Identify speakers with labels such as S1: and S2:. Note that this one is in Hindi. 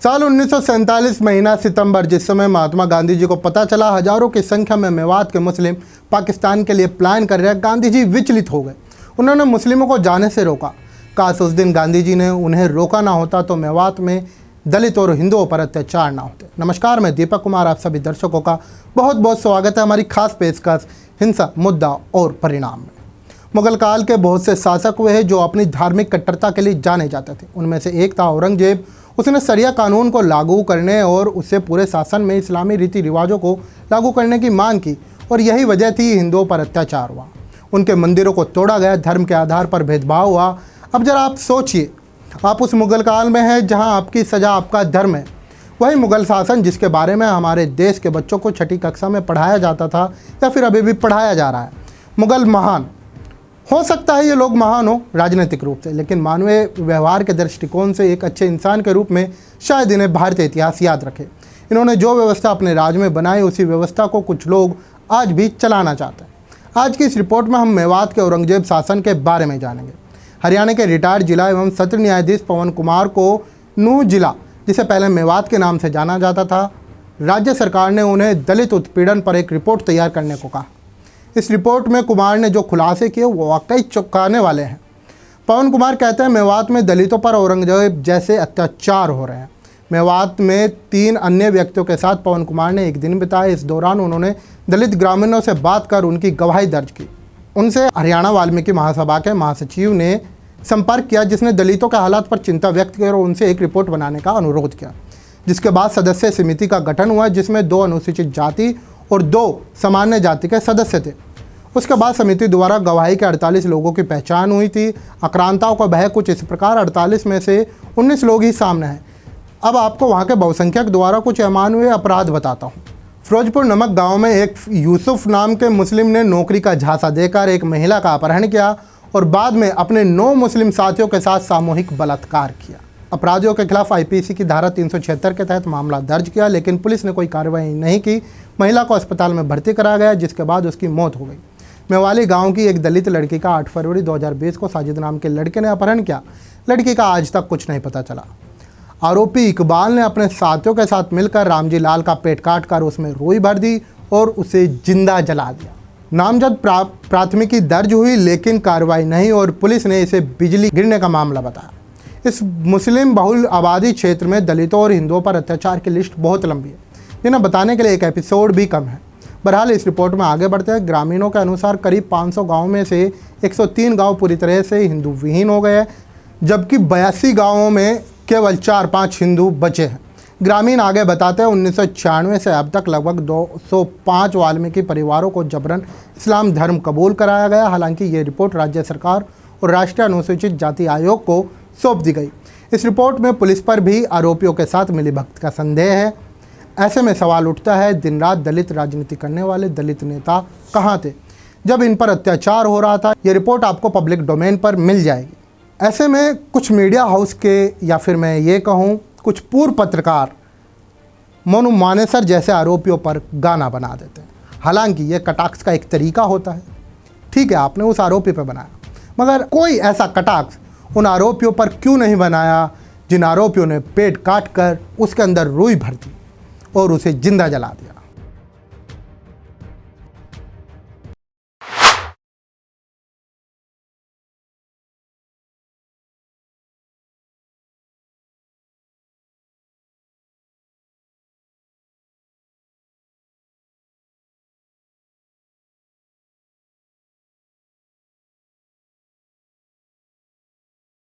S1: साल 1947 महीना सितंबर, जिस समय महात्मा गांधी जी को पता चला हजारों की संख्या में मेवात के मुस्लिम पाकिस्तान के लिए प्लान कर रहे हैं, गांधी जी विचलित हो गए। उन्होंने मुस्लिमों को जाने से रोका। काश उस दिन गांधी जी ने उन्हें रोका ना होता तो मेवात में दलित और हिंदुओं पर अत्याचार ना होते। नमस्कार, मैं दीपक कुमार, आप सभी दर्शकों का बहुत बहुत स्वागत है हमारी खास पेशकश हिंसा, मुद्दा और परिणाम में। मुगल काल के बहुत से शासक हुए हैं जो अपनी धार्मिक कट्टरता के लिए जाने जाते थे। उनमें से एक था औरंगजेब। उसने शरिया कानून को लागू करने और उससे पूरे शासन में इस्लामी रीति रिवाजों को लागू करने की मांग की, और यही वजह थी हिंदुओं पर अत्याचार हुआ। उनके मंदिरों को तोड़ा गया, धर्म के आधार पर भेदभाव हुआ। अब जरा आप सोचिए, आप उस मुगल काल में हैं जहां आपकी सजा आपका धर्म है। वही मुगल शासन जिसके बारे में हमारे देश के बच्चों को छठी कक्षा में पढ़ाया जाता था या फिर अभी भी पढ़ाया जा रहा है। मुगल महान हो सकता है, ये लोग महान हो राजनीतिक रूप से, लेकिन मानवीय व्यवहार के दृष्टिकोण से एक अच्छे इंसान के रूप में शायद इन्हें भारतीय इतिहास याद रखे। इन्होंने जो व्यवस्था अपने राज्य में बनाई, उसी व्यवस्था को कुछ लोग आज भी चलाना चाहते हैं। आज की इस रिपोर्ट में हम मेवात के औरंगजेब शासन के बारे में जानेंगे। हरियाणा के रिटायर्ड जिला एवं सत्र न्यायाधीश पवन कुमार को नूह जिला, जिसे पहले मेवात के नाम से जाना जाता था, राज्य सरकार ने उन्हें दलित उत्पीड़न पर एक रिपोर्ट तैयार करने को कहा। इस रिपोर्ट में कुमार ने जो खुलासे किए वो वाकई चौंकाने वाले हैं। पवन कुमार कहते हैं, मेवात में दलितों पर औरंगजेब जैसे अत्याचार हो रहे हैं। मेवात में 3 अन्य व्यक्तियों के साथ पवन कुमार ने एक दिन बिताया। इस दौरान उन्होंने दलित ग्रामीणों से बात कर उनकी गवाही दर्ज की। उनसे हरियाणा वाल्मीकि महासभा के महासचिव ने संपर्क किया, जिसने दलितों के हालात पर चिंता व्यक्त की और उनसे एक रिपोर्ट बनाने का अनुरोध किया। जिसके बाद सदस्य समिति का गठन हुआ, जिसमें 2 अनुसूचित जाति और 2 सामान्य जाति के सदस्य थे। उसके बाद समिति द्वारा गवाही के 48 लोगों की पहचान हुई थी। आक्रांताओं का बह कुछ इस प्रकार, 48 में से 19 लोग ही सामने हैं। अब आपको वहाँ के बहुसंख्यक द्वारा कुछ अमानवीय अपराध बताता हूँ। फिरोजपुर नमक गांव में एक यूसुफ नाम के मुस्लिम ने नौकरी का झांसा देकर एक महिला का अपहरण किया और बाद में अपने 9 मुस्लिम साथियों के साथ सामूहिक बलात्कार किया। अपराधियों के खिलाफ आईपीसी की धारा 376 के तहत मामला दर्ज किया, लेकिन पुलिस ने कोई कार्रवाई नहीं की। महिला को अस्पताल में भर्ती कराया गया, जिसके बाद उसकी मौत हो गई। मेवाली गांव की एक दलित लड़की का 8 फरवरी 2020 को साजिद नाम के लड़के ने अपहरण किया। लड़की का आज तक कुछ नहीं पता चला। आरोपी इकबाल ने अपने साथियों के साथ मिलकर रामजी लाल का पेट काटकर उसमें रुई भर दी और उसे जिंदा जला दिया। नामजद प्राथमिकी दर्ज हुई, लेकिन कार्रवाई नहीं और पुलिस ने इसे बिजली गिरने का मामला बताया। इस मुस्लिम बहुल आबादी क्षेत्र में दलितों और हिंदुओं पर अत्याचार की लिस्ट बहुत लंबी है, जिन्हें बताने के लिए एक एपिसोड भी कम है। बहरहाल इस रिपोर्ट में आगे बढ़ते हैं। ग्रामीणों के अनुसार करीब 500 गाँव में से 103 गाँव पूरी तरह से हिंदू विहीन हो गए हैं, जबकि 82 गाँवों में केवल 4-5 हिंदू बचे हैं। ग्रामीण आगे बताते हैं, 1996 से अब तक लगभग 205 वाल्मीकि परिवारों को जबरन इस्लाम धर्म कबूल कराया गया। हालांकि ये रिपोर्ट राज्य सरकार और राष्ट्रीय अनुसूचित जाति आयोग को सौंप दी गई। इस रिपोर्ट में पुलिस पर भी आरोपियों के साथ मिलीभगत का संदेह है। ऐसे में सवाल उठता है, दिन रात दलित राजनीति करने वाले दलित नेता कहाँ थे जब इन पर अत्याचार हो रहा था? ये रिपोर्ट आपको पब्लिक डोमेन पर मिल जाएगी। ऐसे में कुछ मीडिया हाउस के, या फिर मैं ये कहूँ कुछ पूर्व पत्रकार मोनू मानेसर जैसे आरोपियों पर गाना बना देते हैं। हालांकि ये कटाक्ष का एक तरीका होता है। ठीक है, आपने उस आरोपी पर बनाया, मगर कोई ऐसा कटाक्ष उन आरोपियों पर क्यों नहीं बनाया जिन आरोपियों ने पेट काट कर उसके अंदर रुई भर दी और उसे जिंदा जला दिया?